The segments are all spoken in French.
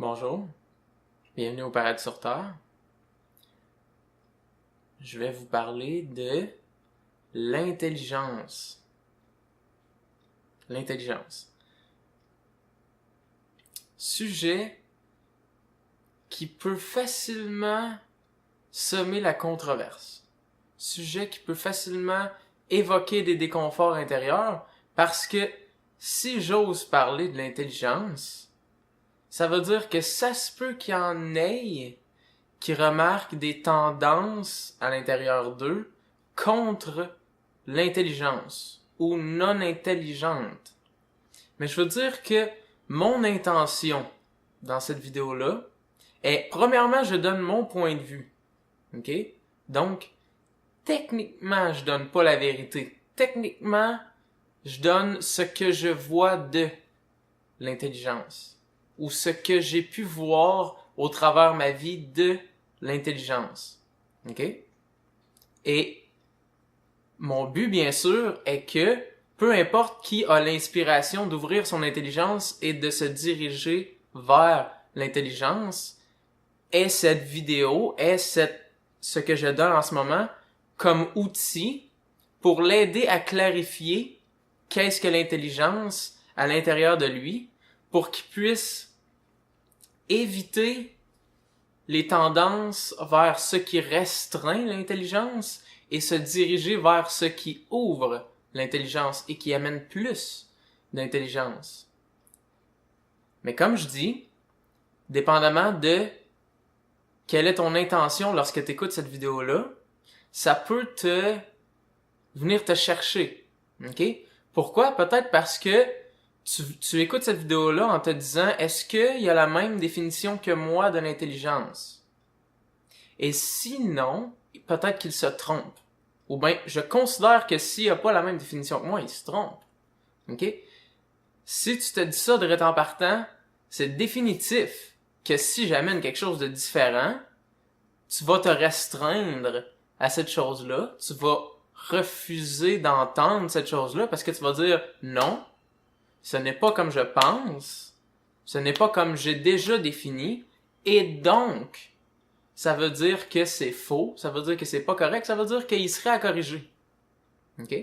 Bonjour, bienvenue au Paradis sur Terre. Je vais vous parler de l'intelligence. L'intelligence. Sujet qui peut facilement semer la controverse. Sujet qui peut facilement évoquer des déconforts intérieurs parce que si j'ose parler de l'intelligence, ça veut dire que ça se peut qu'il y en ait qui remarquent des tendances à l'intérieur d'eux contre l'intelligence ou non intelligente. Mais je veux dire que mon intention dans cette vidéo-là est, premièrement, je donne mon point de vue. OK? Donc, techniquement, je donne pas la vérité. Techniquement, je donne ce que je vois de l'intelligence ou ce que j'ai pu voir au travers ma vie de l'intelligence. OK? Et mon but, bien sûr, est que peu importe qui a l'inspiration d'ouvrir son intelligence et de se diriger vers l'intelligence, ait cette vidéo, ait ce que je donne en ce moment comme outil pour l'aider à clarifier qu'est-ce que l'intelligence à l'intérieur de lui, pour qu'il puisse éviter les tendances vers ce qui restreint l'intelligence et se diriger vers ce qui ouvre l'intelligence et qui amène plus d'intelligence. Mais comme je dis, dépendamment de quelle est ton intention lorsque tu écoutes cette vidéo-là, ça peut venir te chercher. OK? Pourquoi? Peut-être parce que tu écoutes cette vidéo-là en te disant, est-ce qu'il y a la même définition que moi de l'intelligence? Et sinon, peut-être qu'il se trompe. Ou bien, je considère que s'il n'a pas la même définition que moi, il se trompe. OK? Si tu te dis ça de en partant, c'est définitif que si j'amène quelque chose de différent, tu vas te restreindre à cette chose-là, tu vas refuser d'entendre cette chose-là parce que tu vas dire non, ce n'est pas comme je pense, ce n'est pas comme j'ai déjà défini, et donc, ça veut dire que c'est faux, ça veut dire que c'est pas correct, ça veut dire qu'il serait à corriger. OK?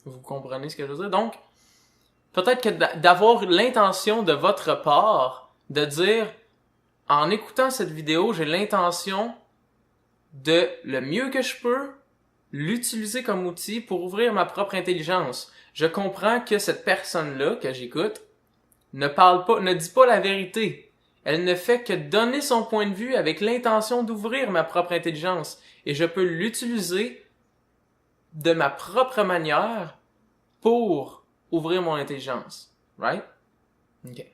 Vous comprenez ce que je veux dire? Donc, peut-être que d'avoir l'intention de votre part de dire, en écoutant cette vidéo, j'ai l'intention de, le mieux que je peux, l'utiliser comme outil pour ouvrir ma propre intelligence. Je comprends que cette personne-là, que j'écoute, ne dit pas la vérité. Elle ne fait que donner son point de vue avec l'intention d'ouvrir ma propre intelligence. Et je peux l'utiliser de ma propre manière pour ouvrir mon intelligence. Right? OK.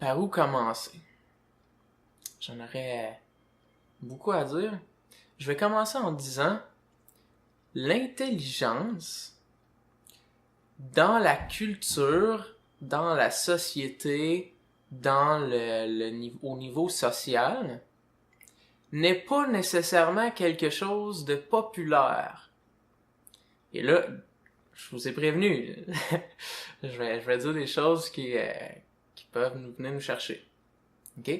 Par où commencer? J'en aurais beaucoup à dire. Je vais commencer en disant l'intelligence dans la culture, dans la société, au niveau social, n'est pas nécessairement quelque chose de populaire. Et là, je vous ai prévenu, je vais dire des choses qui peuvent venir nous chercher. OK?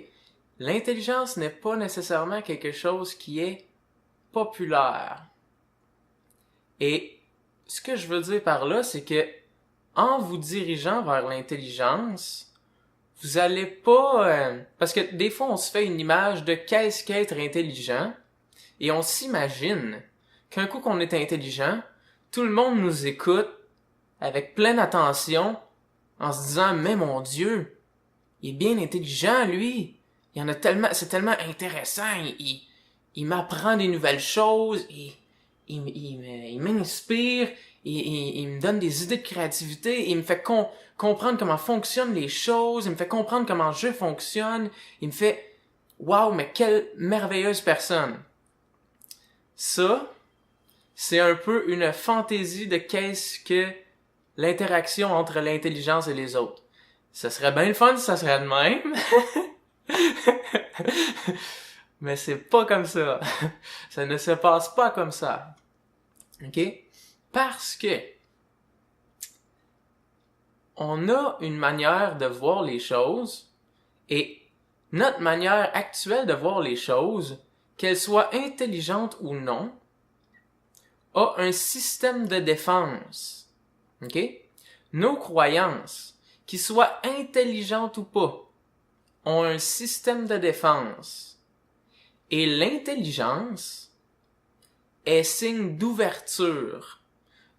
L'intelligence n'est pas nécessairement quelque chose qui est populaire. Et ce que je veux dire par là, c'est que en vous dirigeant vers l'intelligence, vous allez pas... parce que des fois, on se fait une image de qu'est-ce qu'être intelligent, et on s'imagine qu'un coup qu'on est intelligent, tout le monde nous écoute avec pleine attention, en se disant « Mais mon Dieu, il est bien intelligent, lui! Il y en a tellement... C'est tellement intéressant, il m'apprend des nouvelles choses, il m'inspire, il me donne des idées de créativité, il me fait comprendre comment fonctionnent les choses, il me fait comprendre comment je fonctionne, il me fait « Wow, mais quelle merveilleuse personne! » Ça, c'est un peu une fantaisie de qu'est-ce que l'interaction entre l'intelligence et les autres. Ça serait bien le fun si ça serait de même. Mais c'est pas comme ça. Ça ne se passe pas comme ça. OK? Parce que on a une manière de voir les choses et notre manière actuelle de voir les choses, qu'elle soit intelligente ou non, a un système de défense. OK? Nos croyances, qu'ils soient intelligentes ou pas, ont un système de défense. Et l'intelligence est signe d'ouverture,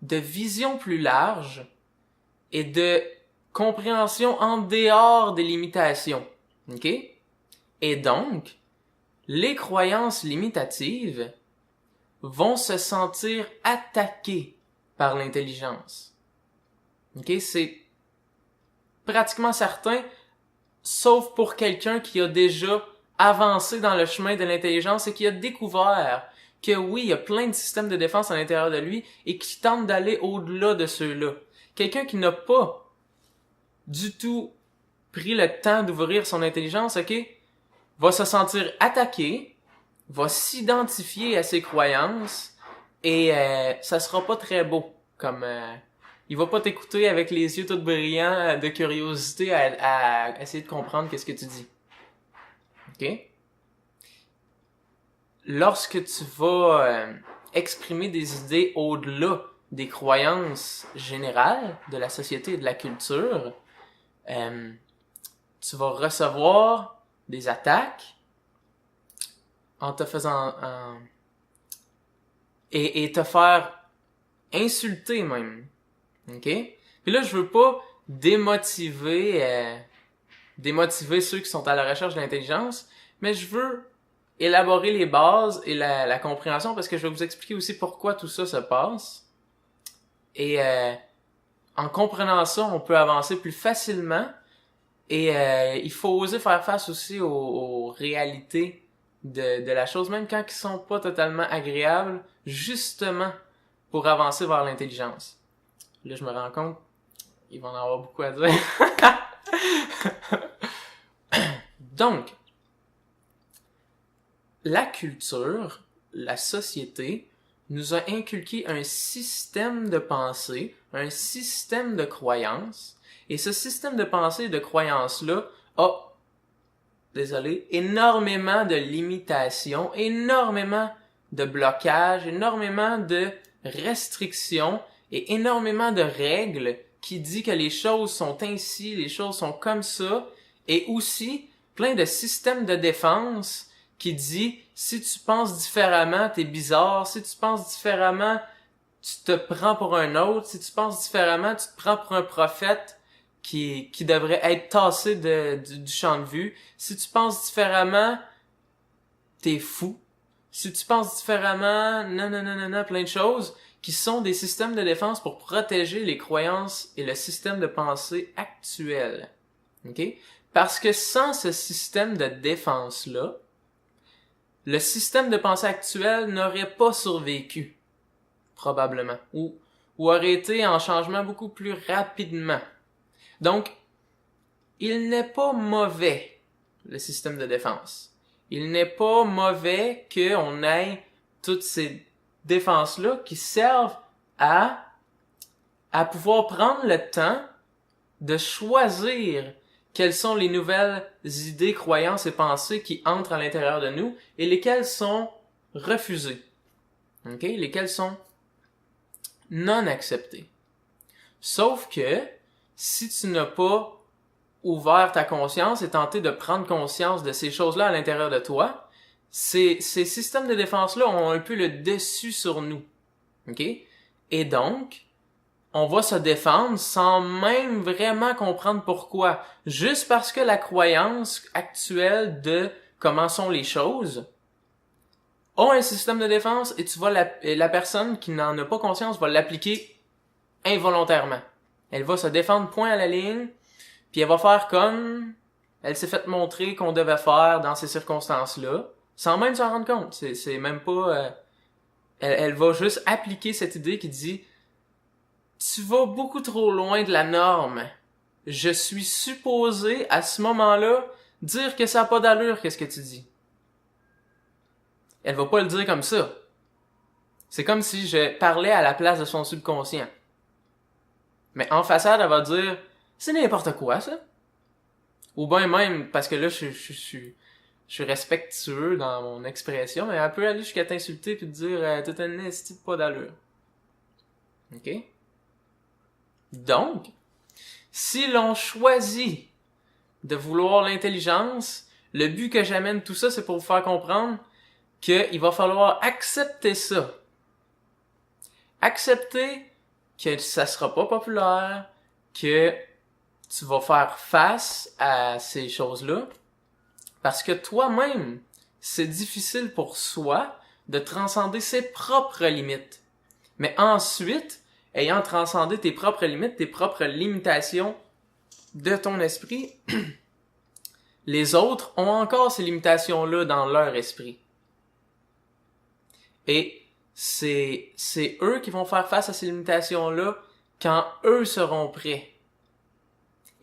de vision plus large et de compréhension en dehors des limitations. OK? Et donc, les croyances limitatives vont se sentir attaquées par l'intelligence. OK? C'est pratiquement certain, sauf pour quelqu'un qui a déjà avancé dans le chemin de l'intelligence et qui a découvert que oui, il y a plein de systèmes de défense à l'intérieur de lui et qui tente d'aller au-delà de ceux-là. Quelqu'un qui n'a pas du tout pris le temps d'ouvrir son intelligence, OK, va se sentir attaqué, va s'identifier à ses croyances et ça sera pas très beau. Comme il va pas t'écouter avec les yeux tout brillants de curiosité à essayer de comprendre qu'est-ce que tu dis. OK? Lorsque tu vas exprimer des idées au-delà des croyances générales de la société et de la culture, tu vas recevoir des attaques en te faisant et te faire insulter même. OK? Puis là, je veux pas démotiver ceux qui sont à la recherche de l'intelligence, mais je veux élaborer les bases et la compréhension parce que je vais vous expliquer aussi pourquoi tout ça se passe. Et en comprenant ça, on peut avancer plus facilement et il faut oser faire face aussi aux réalités de la chose, même quand ils sont pas totalement agréables, justement pour avancer vers l'intelligence. Là, je me rends compte, il va en avoir beaucoup à dire. Donc, la culture, la société, nous a inculqué un système de pensée, un système de croyances, et ce système de pensée et de croyances-là a, énormément de limitations, énormément de blocages, énormément de restrictions et énormément de règles qui dit que les choses sont ainsi, les choses sont comme ça, et aussi plein de systèmes de défense qui dit si tu penses différemment, t'es bizarre, si tu penses différemment, tu te prends pour un autre, si tu penses différemment, tu te prends pour un prophète qui devrait être tassé du champ de vue, si tu penses différemment, t'es fou, si tu penses différemment, non, plein de choses qui sont des systèmes de défense pour protéger les croyances et le système de pensée actuel. OK? Parce que sans ce système de défense-là, le système de pensée actuel n'aurait pas survécu, probablement, ou aurait été en changement beaucoup plus rapidement. Donc, il n'est pas mauvais, le système de défense. Il n'est pas mauvais qu'on ait toutes ces défenses-là qui servent à pouvoir prendre le temps de choisir quelles sont les nouvelles idées, croyances et pensées qui entrent à l'intérieur de nous et lesquelles sont refusées. OK? Lesquelles sont non acceptées. Sauf que, si tu n'as pas ouvert ta conscience et tenté de prendre conscience de ces choses-là à l'intérieur de toi, ces systèmes de défense-là ont un peu le dessus sur nous. OK? Et donc, on va se défendre sans même vraiment comprendre pourquoi. Juste parce que la croyance actuelle de comment sont les choses a un système de défense et tu vas la personne qui n'en a pas conscience va l'appliquer involontairement. Elle va se défendre point à la ligne, puis elle va faire comme elle s'est fait montrer qu'on devait faire dans ces circonstances-là, sans même s'en rendre compte. C'est même pas... elle va juste appliquer cette idée qui dit tu vas beaucoup trop loin de la norme. Je suis supposé, à ce moment-là, dire que ça n'a pas d'allure, qu'est-ce que tu dis. Elle va pas le dire comme ça. C'est comme si je parlais à la place de son subconscient. Mais en façade, elle va dire, C'est n'importe quoi, ça. Ou bien même, parce que là, je suis respectueux dans mon expression, mais elle peut aller jusqu'à t'insulter puis te dire t'as un esti de pas d'allure. OK? Donc, si l'on choisit de vouloir l'intelligence, le but que j'amène tout ça, c'est pour vous faire comprendre qu'il va falloir accepter ça. Accepter que ça sera pas populaire, que tu vas faire face à ces choses-là, parce que toi-même, c'est difficile pour soi de transcender ses propres limites. Mais ensuite, ayant transcendé tes propres limites, tes propres limitations de ton esprit, les autres ont encore ces limitations-là dans leur esprit. Et c'est eux qui vont faire face à ces limitations-là quand eux seront prêts.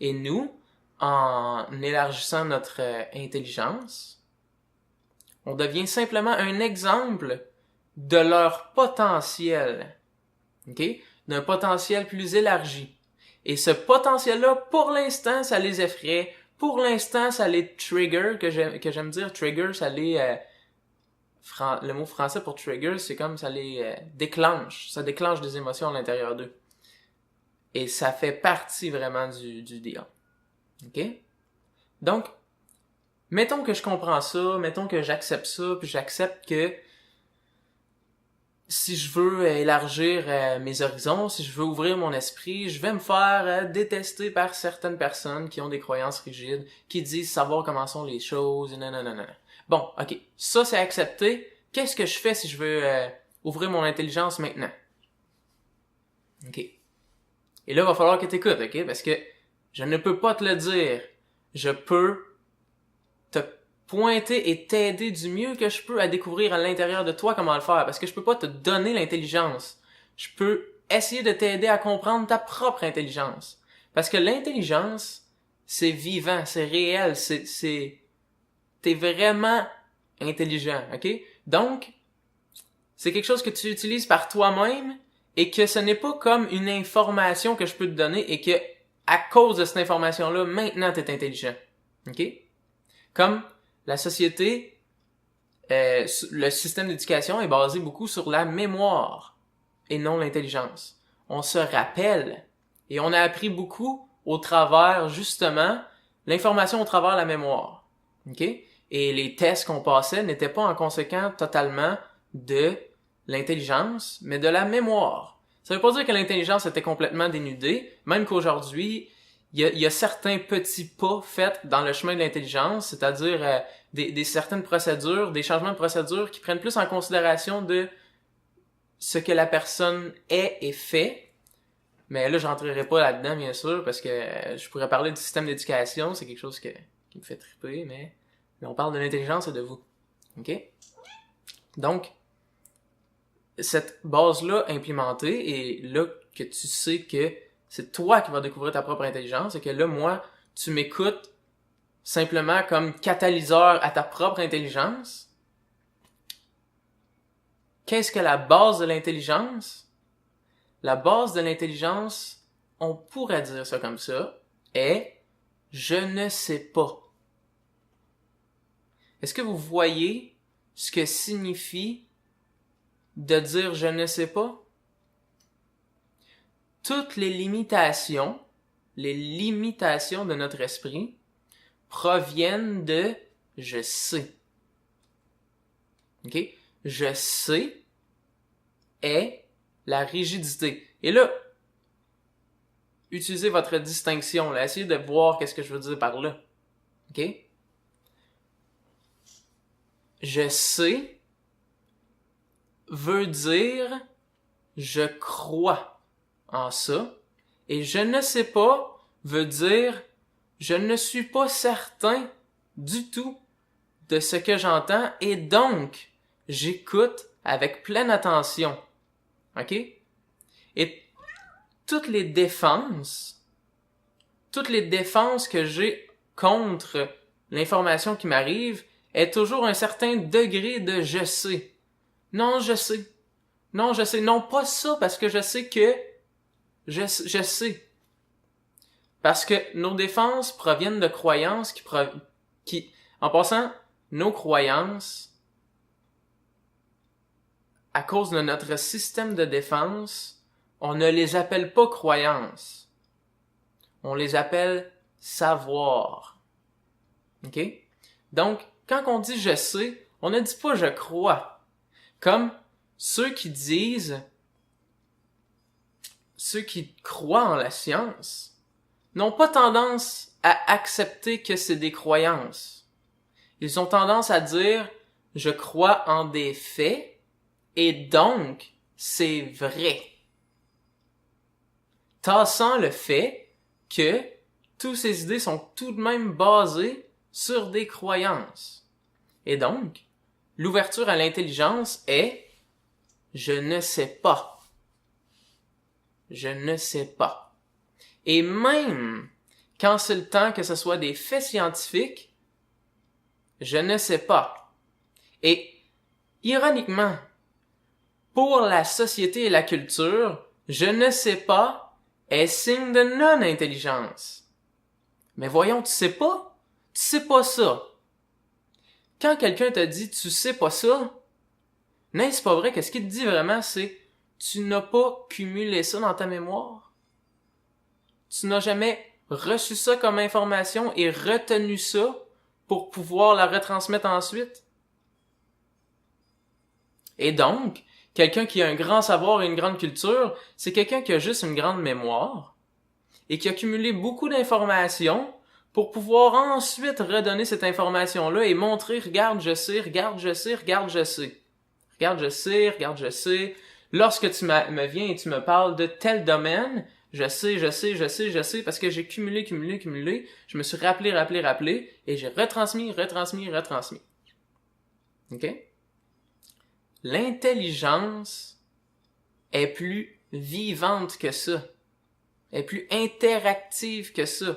Et nous, en élargissant notre intelligence, on devient simplement un exemple de leur potentiel. OK? D'un potentiel plus élargi. Et ce potentiel-là, pour l'instant, ça les effraie. Pour l'instant, ça les trigger, que j'aime dire trigger, ça les... le mot français pour trigger, c'est comme ça les déclenche. Ça déclenche des émotions à l'intérieur d'eux. Et ça fait partie vraiment du deal. OK? Donc, mettons que je comprends ça, mettons que j'accepte ça, puis j'accepte que si je veux élargir mes horizons, si je veux ouvrir mon esprit, je vais me faire détester par certaines personnes qui ont des croyances rigides, qui disent savoir comment sont les choses, nanana. Bon, ok, ça c'est accepté. Qu'est-ce que je fais si je veux ouvrir mon intelligence maintenant? Ok. Et là, il va falloir que t'écoutes, ok? Parce que je ne peux pas te le dire. Je peux te pointer et t'aider du mieux que je peux à découvrir à l'intérieur de toi comment le faire. Parce que je peux pas te donner l'intelligence. Je peux essayer de t'aider à comprendre ta propre intelligence. Parce que l'intelligence, c'est vivant, c'est réel, t'es vraiment intelligent, ok? Donc, c'est quelque chose que tu utilises par toi-même et que ce n'est pas comme une information que je peux te donner et que, à cause de cette information-là, maintenant t'es intelligent. OK? Comme la société, le système d'éducation est basé beaucoup sur la mémoire et non l'intelligence. On se rappelle et on a appris beaucoup au travers, justement, l'information au travers la mémoire. OK? Et les tests qu'on passait n'étaient pas en conséquent totalement de l'intelligence, mais de la mémoire. Ça veut pas dire que l'intelligence était complètement dénudée, même qu'aujourd'hui, il y a certains petits pas faits dans le chemin de l'intelligence, c'est-à-dire des certaines procédures, des changements de procédures qui prennent plus en considération de ce que la personne est et fait. Mais là, j'entrerai pas là-dedans, bien sûr, parce que je pourrais parler du système d'éducation, c'est quelque chose qui me fait triper, mais on parle de l'intelligence et de vous. OK? Donc, cette base-là implémentée, et là que tu sais que c'est toi qui vas découvrir ta propre intelligence, et que là, moi, tu m'écoutes simplement comme catalyseur à ta propre intelligence. Qu'est-ce que la base de l'intelligence? La base de l'intelligence, on pourrait dire ça comme ça, est « je ne sais pas ». Est-ce que vous voyez ce que signifie de dire « je ne sais pas ». Toutes les limitations de notre esprit proviennent de « je sais ». OK? Je sais est la rigidité. Et là, utilisez votre distinction, là. Essayez de voir qu'est-ce que je veux dire par là. OK? Je sais veut dire je crois en ça. Et je ne sais pas veut dire je ne suis pas certain du tout de ce que j'entends et donc j'écoute avec pleine attention. OK? Et toutes les défenses que j'ai contre l'information qui m'arrive est toujours un certain degré de je sais. Non, je sais. Non, je sais. Non, pas ça, parce que je sais que je sais. Parce que nos défenses proviennent de croyances en passant, nos croyances, à cause de notre système de défense, on ne les appelle pas croyances. On les appelle savoir. OK? Donc, quand on dit je sais, on ne dit pas je crois. Comme ceux qui croient en la science, n'ont pas tendance à accepter que c'est des croyances. Ils ont tendance à dire « je crois en des faits et donc c'est vrai », tassant le fait que toutes ces idées sont tout de même basées sur des croyances. Et donc, l'ouverture à l'intelligence est « je ne sais pas ». Je ne sais pas. Et même quand c'est le temps que ce soit des faits scientifiques, je ne sais pas. Et ironiquement, pour la société et la culture, je ne sais pas est signe de non-intelligence. Mais voyons, tu sais pas? Tu sais pas ça. Quand quelqu'un te dit tu sais pas ça, n'est-ce pas vrai que ce qu'il te dit vraiment c'est tu n'as pas cumulé ça dans ta mémoire? Tu n'as jamais reçu ça comme information et retenu ça pour pouvoir la retransmettre ensuite? Et donc, quelqu'un qui a un grand savoir et une grande culture, c'est quelqu'un qui a juste une grande mémoire et qui a cumulé beaucoup d'informations pour pouvoir ensuite redonner cette information-là et montrer, regarde, je sais, regarde, je sais, regarde, je sais. Regarde, je sais, regarde, je sais. Lorsque tu me viens et tu me parles de tel domaine, je sais, parce que j'ai cumulé, je me suis rappelé, et j'ai retransmis. OK? L'intelligence est plus vivante que ça, est plus interactive que ça,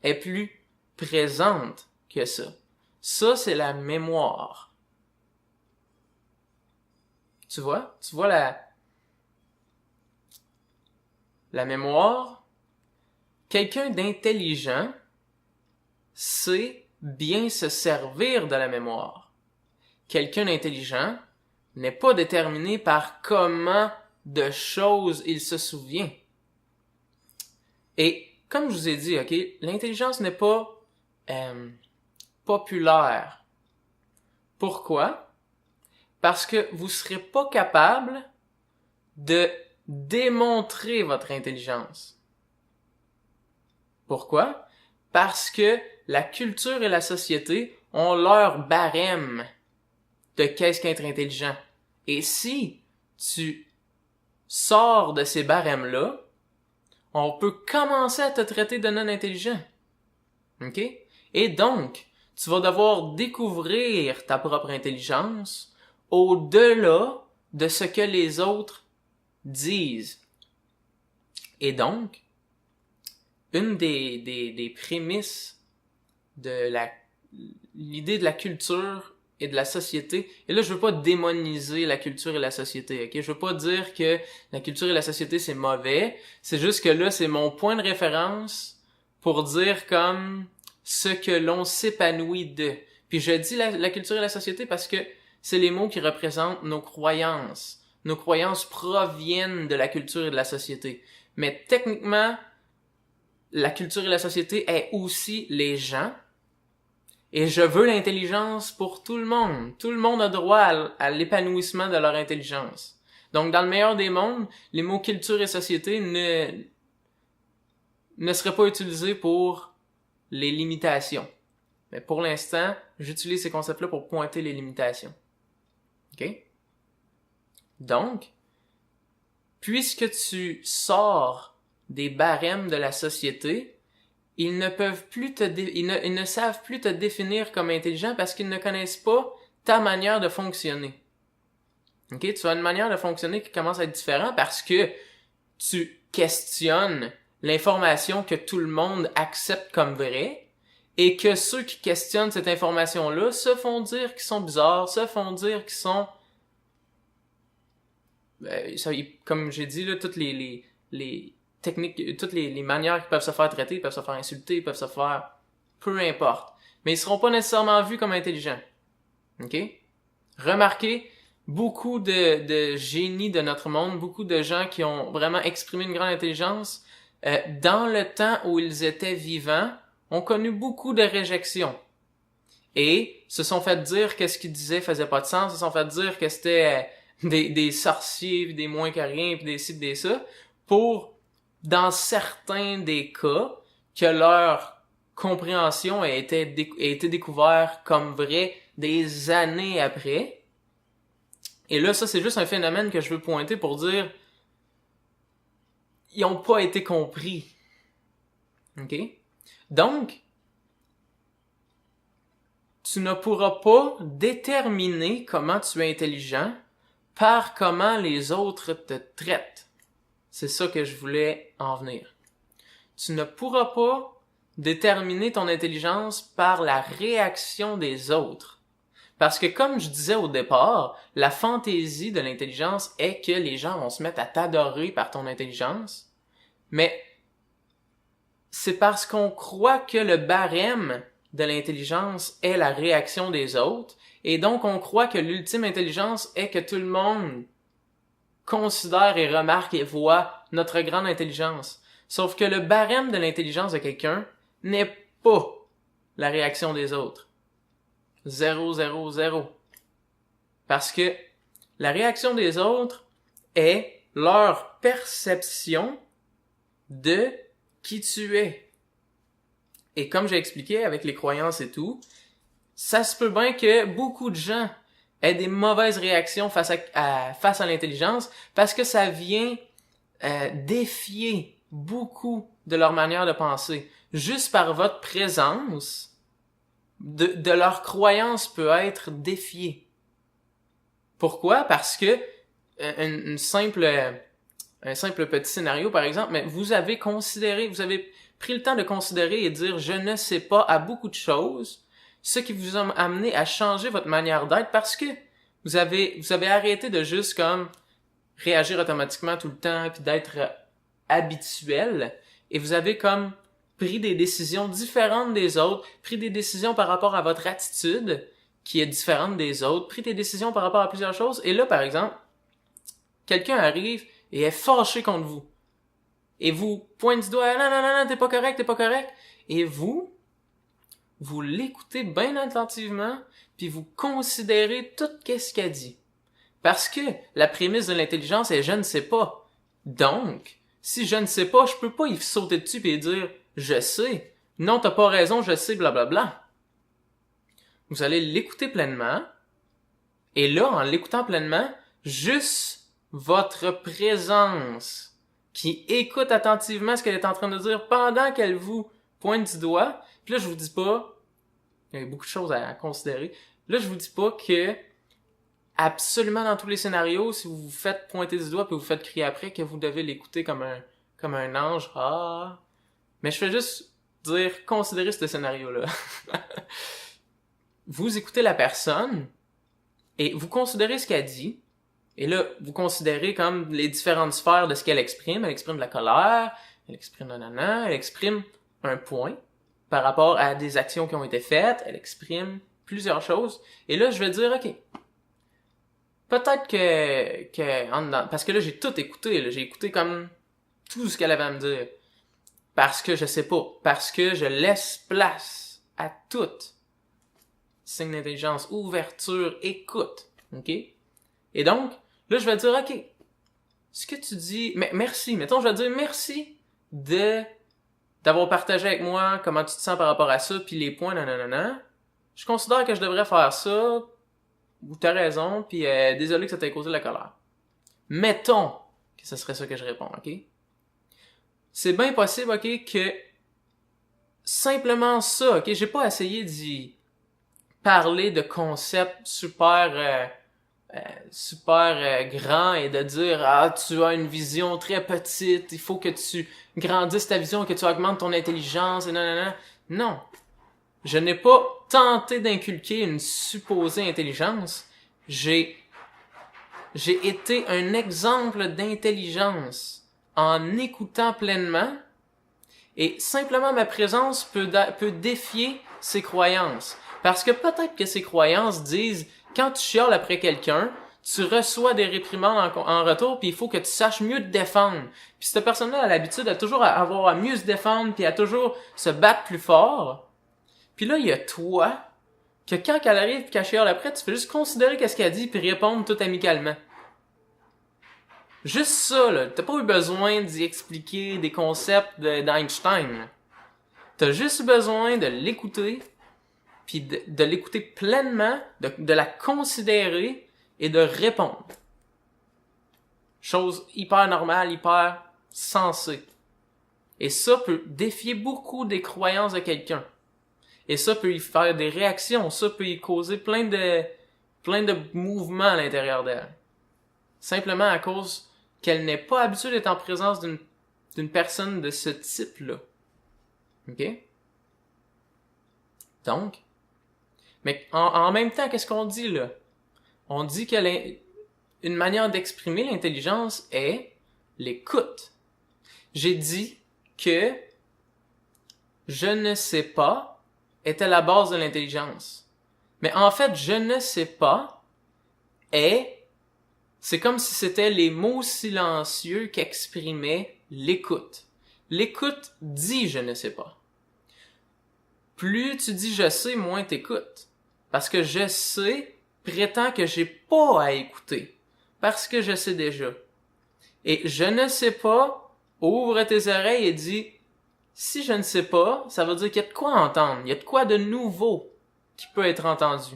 est plus présente que ça. Ça, c'est la mémoire. Tu vois la mémoire? Quelqu'un d'intelligent sait bien se servir de la mémoire. Quelqu'un d'intelligent n'est pas déterminé par comment de choses il se souvient. Et comme je vous ai dit, ok, l'intelligence n'est pas populaire. Pourquoi? Parce que vous serez pas capable de démontrer votre intelligence. Pourquoi? Parce que la culture et la société ont leur barème de qu'est-ce qu'être intelligent. Et si tu sors de ces barèmes-là, on peut commencer à te traiter de non-intelligent. OK? Et donc, tu vas devoir découvrir ta propre intelligence au-delà de ce que les autres disent. Et donc, une des prémices de l'idée de la culture et de la société, et là je veux pas démoniser la culture et la société, ok? Je veux pas dire que la culture et la société c'est mauvais, c'est juste que là c'est mon point de référence pour dire comme ce que l'on s'épanouit de. Puis je dis la culture et la société parce que c'est les mots qui représentent nos croyances. Nos croyances proviennent de la culture et de la société. Mais techniquement, la culture et la société est aussi les gens. Et je veux l'intelligence pour tout le monde. Tout le monde a droit à l'épanouissement de leur intelligence. Donc, dans le meilleur des mondes, les mots culture et société ne seraient pas utilisés pour les limitations. Mais pour l'instant, j'utilise ces concepts-là pour pointer les limitations. OK? Donc, puisque tu sors des barèmes de la société, ils ne savent plus te définir comme intelligent parce qu'ils ne connaissent pas ta manière de fonctionner. OK? Tu as une manière de fonctionner qui commence à être différente parce que tu questionnes l'information que tout le monde accepte comme vraie et que ceux qui questionnent cette information-là se font dire qu'ils sont bizarres, se font dire qu'ils sont... comme j'ai dit, là, toutes les techniques, toutes les manières qu'ils peuvent se faire traiter, ils peuvent se faire insulter, ils peuvent se faire... Peu importe. Mais ils seront pas nécessairement vus comme intelligents. OK? Remarquez, beaucoup de génies de notre monde, beaucoup de gens qui ont vraiment exprimé une grande intelligence, dans le temps où ils étaient vivants, ont connu beaucoup de réjections. Et se sont fait dire que ce qu'ils disaient faisait pas de sens, se sont fait dire que c'était des sorciers, des moins que rien, puis des ci, des ça, pour, dans certains des cas, que leur compréhension a été découverte comme vraie des années après. Et là, ça, c'est juste un phénomène que je veux pointer pour dire ils ont pas été compris. OK? Donc, tu ne pourras pas déterminer comment tu es intelligent par comment les autres te traitent. C'est ça que je voulais en venir. Tu ne pourras pas déterminer ton intelligence par la réaction des autres. Parce que comme je disais au départ, la fantaisie de l'intelligence est que les gens vont se mettre à t'adorer par ton intelligence, mais c'est parce qu'on croit que le barème de l'intelligence est la réaction des autres, et donc on croit que l'ultime intelligence est que tout le monde considère et remarque et voit notre grande intelligence. Sauf que le barème de l'intelligence de quelqu'un n'est pas la réaction des autres. 0, 0, 0. Parce que la réaction des autres est leur perception de qui tu es. Et comme j'ai expliqué avec les croyances et tout, ça se peut bien que beaucoup de gens aient des mauvaises réactions face à l'intelligence parce que ça vient défier beaucoup de leur manière de penser. Juste par votre présence, de leur croyance peut être défiée. Pourquoi? Parce que un simple petit scénario, par exemple, mais vous avez pris le temps de considérer et dire « je ne sais pas » à beaucoup de choses, ce qui vous a amené à changer votre manière d'être parce que vous avez arrêté de juste comme réagir automatiquement tout le temps puis d'être habituel et vous avez comme pris des décisions différentes des autres, pris des décisions par rapport à votre attitude qui est différente des autres, pris des décisions par rapport à plusieurs choses et là par exemple, quelqu'un arrive et est fâché contre vous. Et vous pointe du doigt, non, t'es pas correct. Et vous l'écoutez bien attentivement, puis vous considérez tout ce qu'elle dit. Parce que la prémisse de l'intelligence est je ne sais pas. Donc, si je ne sais pas, je peux pas y sauter dessus et dire je sais. Non, t'as pas raison, je sais, blablabla. Vous allez l'écouter pleinement. Et là, en l'écoutant pleinement, juste votre présence qui écoute attentivement ce qu'elle est en train de dire pendant qu'elle vous pointe du doigt. Puis là, je vous dis pas, il y a beaucoup de choses à considérer. Là, je vous dis pas que absolument dans tous les scénarios, si vous vous faites pointer du doigt puis vous faites crier après, que vous devez l'écouter comme un ange. Ah. Mais je fais juste dire, considérez ce scénario-là. Vous écoutez la personne et vous considérez ce qu'elle dit. Et là, vous considérez comme les différentes sphères de ce qu'elle exprime. Elle exprime de la colère, elle exprime nanana, elle exprime un point par rapport à des actions qui ont été faites, elle exprime plusieurs choses. Et là, je vais dire, OK, peut-être que parce que là, j'ai tout écouté, là, j'ai écouté comme tout ce qu'elle avait à me dire. Parce que je sais pas, parce que je laisse place à tout. Signe d'intelligence, ouverture, écoute. OK? Et donc, là, je vais dire, OK, ce que tu dis, mais merci, mettons, je vais dire merci d'avoir partagé avec moi comment tu te sens par rapport à ça, puis les points, nanana. Je considère que je devrais faire ça, ou t'as raison, puis désolé que ça t'ait causé de la colère. Mettons que ce serait ça que je réponds, OK? C'est bien possible, OK, que simplement ça, OK, j'ai pas essayé d'y parler de concepts super grand et de dire tu as une vision très petite, il faut que tu grandisses ta vision, que tu augmentes ton intelligence et non, je n'ai pas tenté d'inculquer une supposée intelligence. J'ai été un exemple d'intelligence en écoutant pleinement, et simplement ma présence peut défier ses croyances. Parce que peut-être que ses croyances disent, quand tu chiales après quelqu'un, tu reçois des réprimandes en retour, puis il faut que tu saches mieux te défendre. Puis cette personne-là a l'habitude de toujours avoir à mieux se défendre, puis à toujours se battre plus fort. Puis là, il y a toi, que quand elle arrive et qu'elle chiale après, tu fais juste considérer qu'est-ce qu'elle dit, puis répondre tout amicalement. Juste ça, là. T'as pas eu besoin d'y expliquer des concepts d'Einstein. T'as juste besoin de l'écouter, puis de l'écouter pleinement, de la considérer et de répondre. Chose hyper normale, hyper sensée. Et ça peut défier beaucoup des croyances de quelqu'un. Et ça peut y faire des réactions, ça peut y causer plein de mouvements à l'intérieur d'elle. Simplement à cause qu'elle n'est pas habituée d'être en présence d'une personne de ce type-là. OK? Donc, mais en même temps, qu'est-ce qu'on dit là? On dit que une manière d'exprimer l'intelligence est l'écoute. J'ai dit que je ne sais pas était la base de l'intelligence. Mais en fait, je ne sais pas c'est comme si c'était les mots silencieux qu'exprimait l'écoute. L'écoute dit je ne sais pas. Plus tu dis je sais, moins t'écoutes. Parce que je sais prétend que j'ai pas à écouter. Parce que je sais déjà. Et je ne sais pas, ouvre tes oreilles et dis, si je ne sais pas, ça veut dire qu'il y a de quoi entendre. Il y a de quoi de nouveau qui peut être entendu.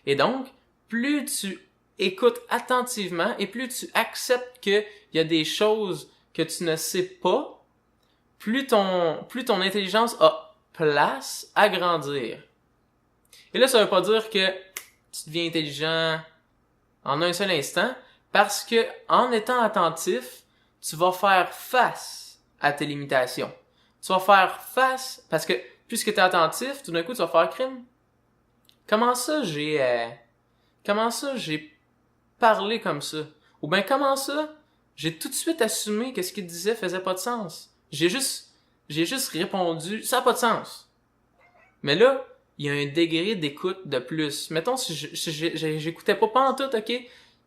Et donc, plus tu écoutes attentivement et plus tu acceptes qu'il y a des choses que tu ne sais pas, plus ton intelligence a place à grandir. Et là, ça veut pas dire que tu deviens intelligent en un seul instant, parce que en étant attentif, tu vas faire face à tes limitations. Tu vas faire face, parce que puisque tu es attentif, tout d'un coup, tu vas faire crime. Comment ça j'ai parlé comme ça? Ou bien comment ça, j'ai tout de suite assumé que ce qu'il disait faisait pas de sens. J'ai juste répondu, ça n'a pas de sens. Mais là, il y a un degré d'écoute de plus. Mettons, si j'écoutais pas pantoute, ok?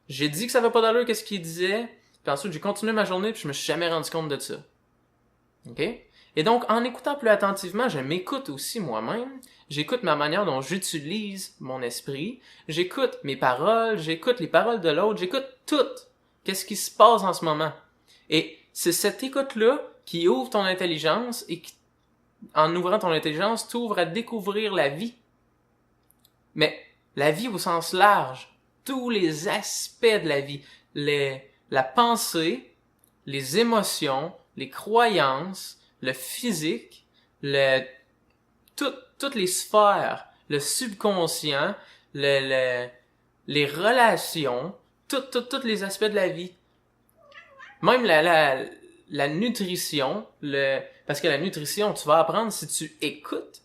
J'ai dit que ça avait pas d'allure qu'est-ce qu'il disait, puis ensuite j'ai continué ma journée puis je me suis jamais rendu compte de ça. Ok? Et donc, en écoutant plus attentivement, je m'écoute aussi moi-même. J'écoute ma manière dont j'utilise mon esprit. J'écoute mes paroles, j'écoute les paroles de l'autre, j'écoute tout. Qu'est-ce qui se passe en ce moment? Et c'est cette écoute-là qui ouvre ton intelligence et qui, en ouvrant ton intelligence, t'ouvre à découvrir la vie. Mais la vie au sens large, tous les aspects de la vie, la pensée, les émotions, les croyances, le physique, toutes les sphères, le subconscient, les relations, tous les aspects de la vie. Même la nutrition, parce que la nutrition, tu vas apprendre si tu écoutes.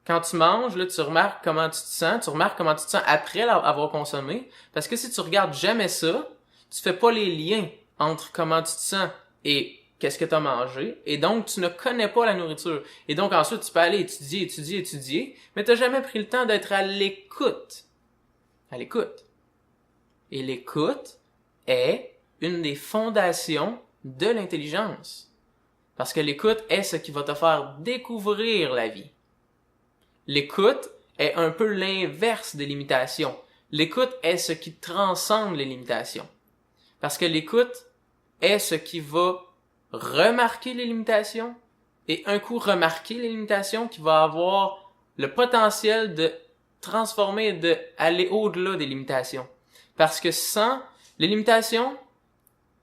Quand tu manges, là, tu remarques comment tu te sens, tu remarques comment tu te sens après l'avoir consommé. Parce que si tu regardes jamais ça, tu fais pas les liens entre comment tu te sens et qu'est-ce que tu as mangé, et donc tu ne connais pas la nourriture. Et donc ensuite, tu peux aller étudier, mais tu n'as jamais pris le temps d'être à l'écoute. À l'écoute. Et l'écoute est une des fondations de l'intelligence. Parce que l'écoute est ce qui va te faire découvrir la vie. L'écoute est un peu l'inverse des limitations. L'écoute est ce qui transcende les limitations. Parce que l'écoute est ce qui va remarquer les limitations, et un coup remarquer les limitations, qui va avoir le potentiel de transformer, de aller au-delà des limitations. Parce que sans les limitations,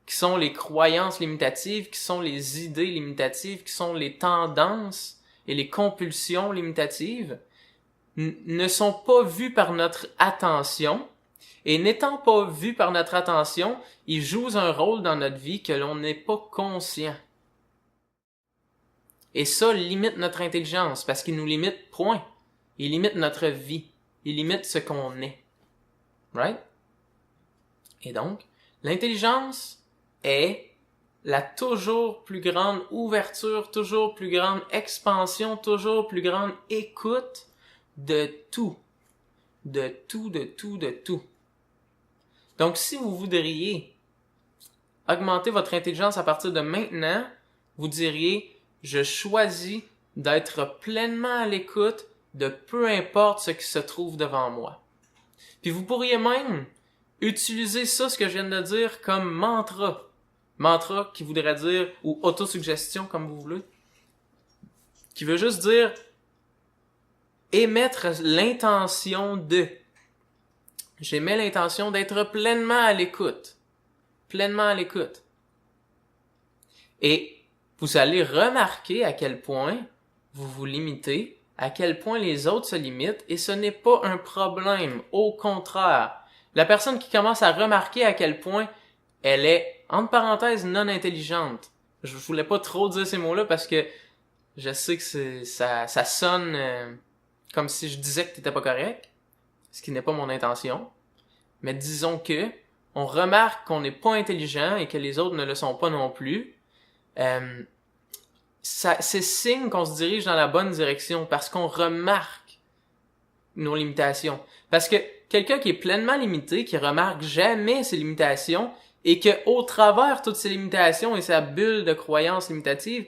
qui sont les croyances limitatives, qui sont les idées limitatives, qui sont les tendances et les compulsions limitatives, ne sont pas vues par notre attention. Et n'étant pas vu par notre attention, ils jouent un rôle dans notre vie que l'on n'est pas conscient. Et ça limite notre intelligence, parce qu'il nous limite, point. Il limite notre vie. Il limite ce qu'on est. Right? Et donc, l'intelligence est la toujours plus grande ouverture, toujours plus grande expansion, toujours plus grande écoute de tout. De tout, de tout, de tout. Donc, si vous voudriez augmenter votre intelligence à partir de maintenant, vous diriez, je choisis d'être pleinement à l'écoute de peu importe ce qui se trouve devant moi. Puis vous pourriez même utiliser ça, ce que je viens de dire, comme mantra. Mantra qui voudrait dire, ou autosuggestion comme vous voulez, qui veut juste dire émettre l'intention de. J'émets l'intention d'être pleinement à l'écoute. Pleinement à l'écoute. Et vous allez remarquer à quel point vous vous limitez, à quel point les autres se limitent, et ce n'est pas un problème. Au contraire, la personne qui commence à remarquer à quel point elle est, entre parenthèses, non intelligente. Je voulais pas trop dire ces mots-là parce que je sais que ça sonne comme si je disais que t'étais pas correct, ce qui n'est pas mon intention. Mais disons que on remarque qu'on n'est pas intelligent et que les autres ne le sont pas non plus. C'est signe qu'on se dirige dans la bonne direction parce qu'on remarque nos limitations. Parce que quelqu'un qui est pleinement limité, qui remarque jamais ses limitations et que au travers toutes ces limitations et sa bulle de croyances limitatives,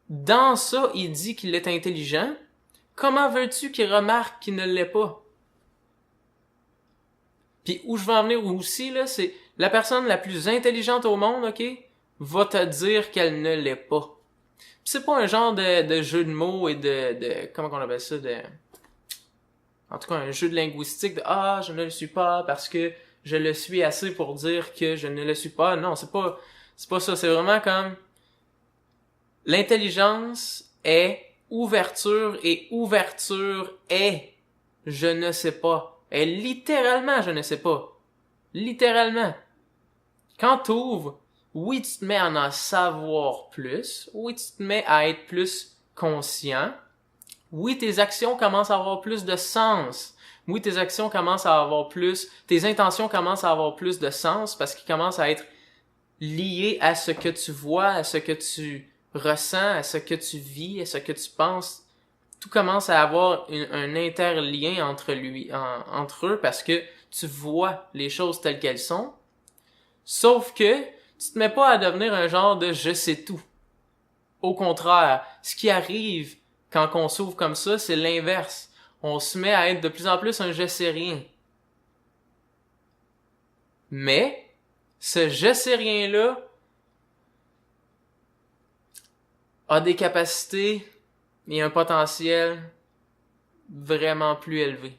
dans ça, il dit qu'il est intelligent, comment veux-tu qu'il remarque qu'il ne l'est pas? Puis où je veux en venir aussi, là, c'est la personne la plus intelligente au monde, ok, va te dire qu'elle ne l'est pas. Puis c'est pas un genre de jeu de mots et de comment on appelle ça, en tout cas un jeu de linguistique de ah je ne le suis pas parce que je le suis assez pour dire que je ne le suis pas. Non, c'est pas ça. C'est vraiment comme l'intelligence est ouverture et ouverture est je ne sais pas. Et littéralement, je ne sais pas. Littéralement. Quand t'ouvres, oui, tu te mets à en savoir plus. Oui, tu te mets à être plus conscient. Oui, tes actions commencent à avoir plus de sens. Oui, tes actions commencent à avoir plus, tes intentions commencent à avoir plus de sens parce qu'ils commencent à être liés à ce que tu vois, à ce que tu ressens, à ce que tu vis, à ce que tu penses. Tout commence à avoir un interlien entre eux parce que tu vois les choses telles qu'elles sont. Sauf que tu te mets pas à devenir un genre de je sais tout. Au contraire, ce qui arrive quand on s'ouvre comme ça, c'est l'inverse. On se met à être de plus en plus un je sais rien. Mais ce je sais rien-là a des capacités et un potentiel vraiment plus élevé.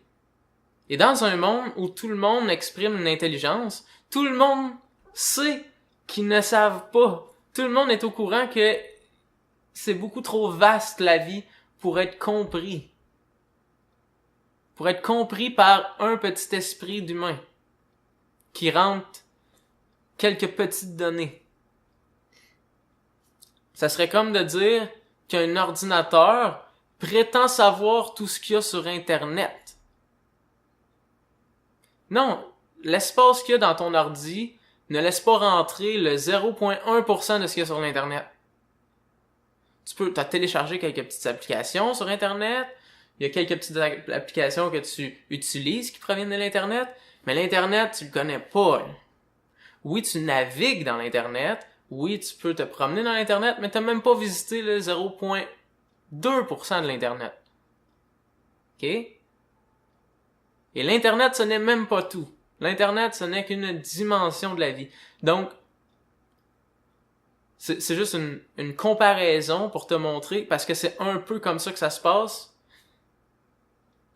Et dans un monde où tout le monde exprime une intelligence, tout le monde sait qu'ils ne savent pas. Tout le monde est au courant que c'est beaucoup trop vaste la vie pour être compris. Pour être compris par un petit esprit d'humain qui rentre quelques petites données. Ça serait comme de dire qu'un ordinateur prétend savoir tout ce qu'il y a sur Internet. Non, l'espace qu'il y a dans ton ordi ne laisse pas rentrer le 0,1% de ce qu'il y a sur l'Internet. T'as téléchargé quelques petites applications sur Internet, il y a quelques petites applications que tu utilises qui proviennent de l'Internet, mais l'Internet, tu le connais pas. Oui, tu navigues dans l'Internet, oui, tu peux te promener dans l'Internet, mais t'as même pas visité le 0,2% de l'Internet. OK? Et l'Internet, ce n'est même pas tout. L'Internet, ce n'est qu'une dimension de la vie. Donc, c'est juste une comparaison pour te montrer, parce que c'est un peu comme ça que ça se passe,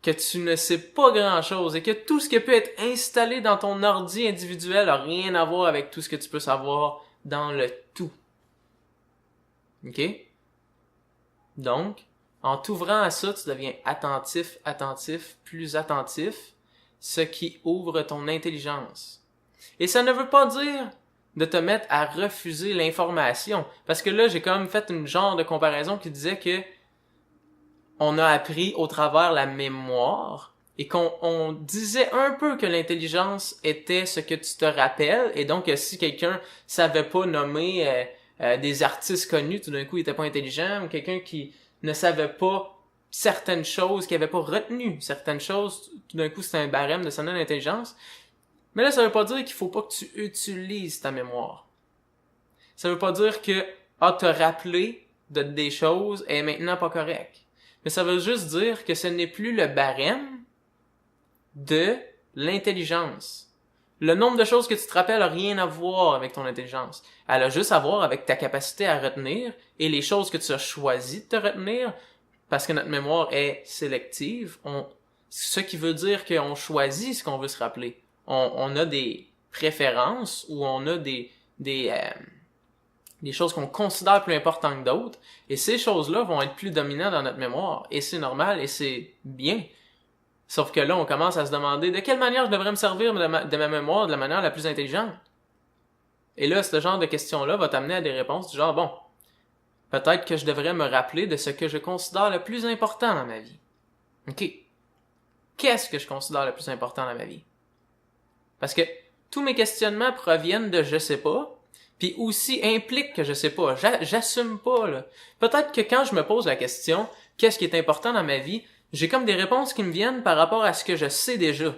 que tu ne sais pas grand-chose et que tout ce qui peut être installé dans ton ordi individuel a rien à voir avec tout ce que tu peux savoir dans le tout. OK? Donc, en t'ouvrant à ça, tu deviens attentif, plus attentif, ce qui ouvre ton intelligence. Et ça ne veut pas dire de te mettre à refuser l'information. Parce que là, j'ai quand même fait une genre de comparaison qui disait que on a appris au travers la mémoire et qu'on disait un peu que l'intelligence était ce que tu te rappelles. Et donc, si quelqu'un savait pas nommer des artistes connus, tout d'un coup, ils étaient pas intelligents, ou quelqu'un qui ne savait pas certaines choses, qui avait pas retenu certaines choses, tout d'un coup, c'était un barème de son intelligence. Mais là, ça veut pas dire qu'il faut pas que tu utilises ta mémoire. Ça veut pas dire que, te rappeler des choses est maintenant pas correct. Mais ça veut juste dire que ce n'est plus le barème de l'intelligence. Le nombre de choses que tu te rappelles n'a rien à voir avec ton intelligence. Elle a juste à voir avec ta capacité à retenir et les choses que tu as choisi de te retenir, parce que notre mémoire est sélective. Ce qui veut dire qu'on choisit ce qu'on veut se rappeler. On a des préférences ou on a des choses qu'on considère plus importantes que d'autres, et ces choses-là vont être plus dominantes dans notre mémoire, et c'est normal, et c'est bien. Sauf que là, on commence à se demander de quelle manière je devrais me servir de ma mémoire de la manière la plus intelligente. Et là, ce genre de questions-là va t'amener à des réponses du genre, bon, peut-être que je devrais me rappeler de ce que je considère le plus important dans ma vie. OK. Qu'est-ce que je considère le plus important dans ma vie? Parce que tous mes questionnements proviennent de je sais pas, puis aussi impliquent que je sais pas. J'assume pas, là. Peut-être que quand je me pose la question, qu'est-ce qui est important dans ma vie, j'ai comme des réponses qui me viennent par rapport à ce que je sais déjà.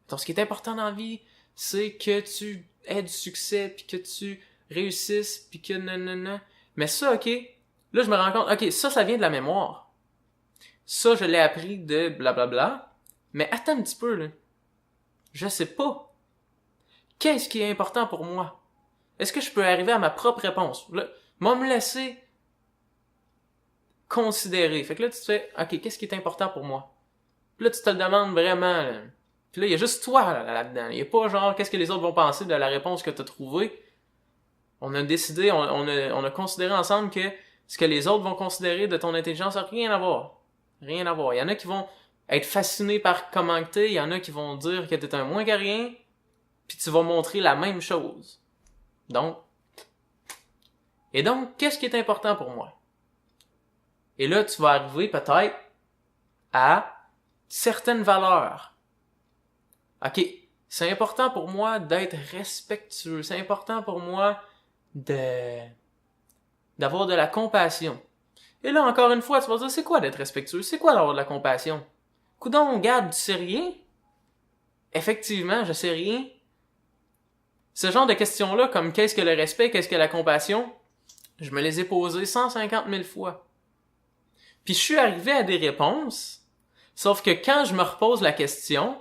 Donc, ce qui est important dans la vie, c'est que tu aies du succès, puis que tu réussisses, puis que nanana. Mais ça, OK, là, je me rends compte, OK, ça vient de la mémoire. Ça, je l'ai appris de blablabla. Mais attends un petit peu, là. Je sais pas. Qu'est-ce qui est important pour moi? Est-ce que je peux arriver à ma propre réponse? Là, moi, me laisser considérer. Fait que là, tu te fais, OK, qu'est-ce qui est important pour moi? Puis là, tu te le demandes vraiment, là. Puis là, il y a juste toi, là-dedans. Il y a pas genre, qu'est-ce que les autres vont penser de la réponse que tu as trouvée. On a décidé, on a considéré ensemble que ce que les autres vont considérer de ton intelligence n'a rien à voir. Rien à voir. Il y en a qui vont être fascinés par comment t'es, il y en a qui vont dire que t'es un moins que rien, puis tu vas montrer la même chose. Donc, qu'est-ce qui est important pour moi? Et là, tu vas arriver peut-être à certaines valeurs. OK, c'est important pour moi d'être respectueux, c'est important pour moi d'avoir de la compassion. Et là, encore une fois, tu vas dire, c'est quoi d'être respectueux? C'est quoi d'avoir de la compassion? Coudon, garde, tu sais rien? Effectivement, je sais rien. Ce genre de questions-là, comme qu'est-ce que le respect, qu'est-ce que la compassion, je me les ai posées 150 000 fois. Puis je suis arrivé à des réponses, sauf que quand je me repose la question,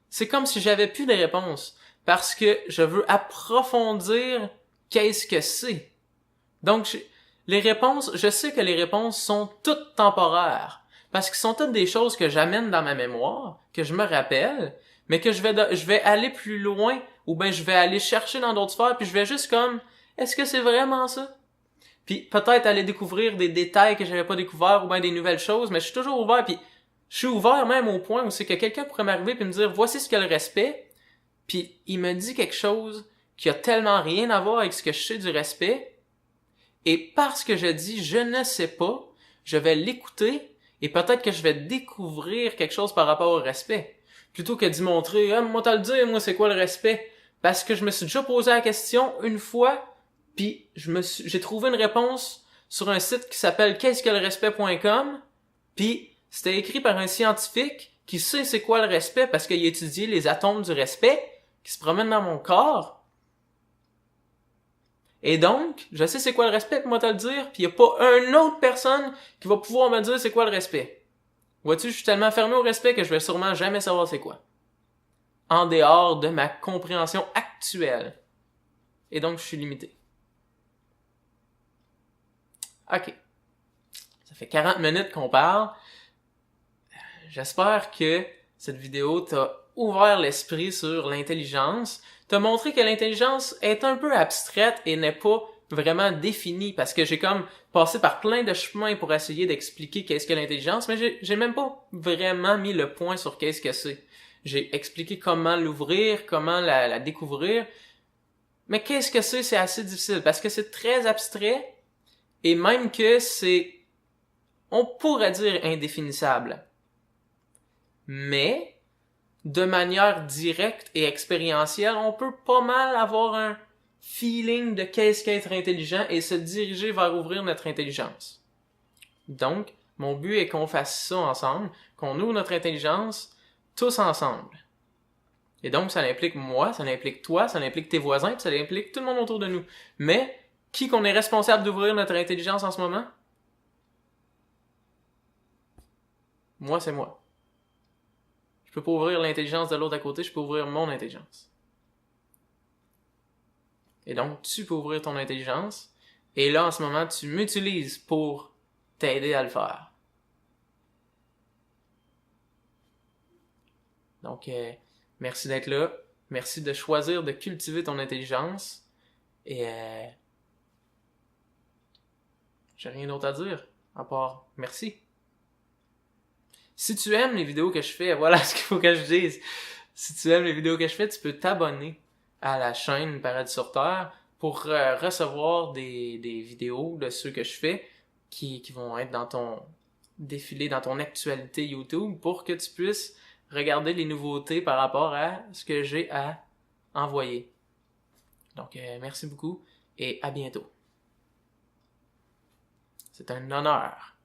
c'est comme si j'avais plus de réponses, parce que je veux approfondir qu'est-ce que c'est. Donc, les réponses, je sais que les réponses sont toutes temporaires, parce qu'ils sont toutes des choses que j'amène dans ma mémoire, que je me rappelle, mais que je vais aller plus loin, ou ben je vais aller chercher dans d'autres sphères, puis je vais juste comme, est-ce que c'est vraiment ça? Puis peut-être aller découvrir des détails que j'avais pas découverts, ou ben des nouvelles choses, mais je suis toujours ouvert, puis je suis ouvert même au point où c'est que quelqu'un pourrait m'arriver puis me dire, voici ce qu'est le respect, puis il me dit quelque chose qui a tellement rien à voir avec ce que je sais du respect, et parce que je dis je ne sais pas, je vais l'écouter, et peut-être que je vais découvrir quelque chose par rapport au respect. Plutôt que d'y montrer, moi t'as le dire, moi c'est quoi le respect? Parce que je me suis déjà posé la question une fois, puis j'ai trouvé une réponse sur un site qui s'appelle qu'est-ce que le respect.com, puis c'était écrit par un scientifique qui sait c'est quoi le respect parce qu'il a étudié les atomes du respect qui se promènent dans mon corps. Et donc, je sais c'est quoi le respect, moi te le dire, puis il y a pas une autre personne qui va pouvoir me dire c'est quoi le respect. Vois-tu, je suis tellement fermé au respect que je vais sûrement jamais savoir c'est quoi. En dehors de ma compréhension actuelle. Et donc, je suis limité. OK. Ça fait 40 minutes qu'on parle. J'espère que cette vidéo t'a ouvert l'esprit sur l'intelligence, t'a montré que l'intelligence est un peu abstraite et n'est pas vraiment définie, parce que j'ai comme passé par plein de chemins pour essayer d'expliquer qu'est-ce que l'intelligence, mais j'ai même pas vraiment mis le point sur qu'est-ce que c'est. J'ai expliqué comment l'ouvrir, comment la découvrir, mais qu'est-ce que c'est assez difficile, parce que c'est très abstrait, et même que on pourrait dire indéfinissable. Mais, de manière directe et expérientielle, on peut pas mal avoir feeling de qu'est-ce qu'être intelligent et se diriger vers ouvrir notre intelligence. Donc, mon but est qu'on fasse ça ensemble, qu'on ouvre notre intelligence tous ensemble. Et donc, ça implique moi, ça implique toi, ça implique tes voisins, puis ça implique tout le monde autour de nous. Mais, qui qu'on est responsable d'ouvrir notre intelligence en ce moment? Moi, c'est moi. Je peux pas ouvrir l'intelligence de l'autre à côté, je peux ouvrir mon intelligence. Et donc, tu peux ouvrir ton intelligence, et là, en ce moment, tu m'utilises pour t'aider à le faire. Donc, merci d'être là. Merci de choisir de cultiver ton intelligence. Et j'ai rien d'autre à dire, à part merci. Si tu aimes les vidéos que je fais, voilà ce qu'il faut que je dise. Si tu aimes les vidéos que je fais, tu peux t'abonner à la chaîne Paradis sur Terre pour recevoir des vidéos de ceux que je fais qui vont être dans ton défilé, dans ton actualité YouTube pour que tu puisses regarder les nouveautés par rapport à ce que j'ai à envoyer. Donc, merci beaucoup et à bientôt. C'est un honneur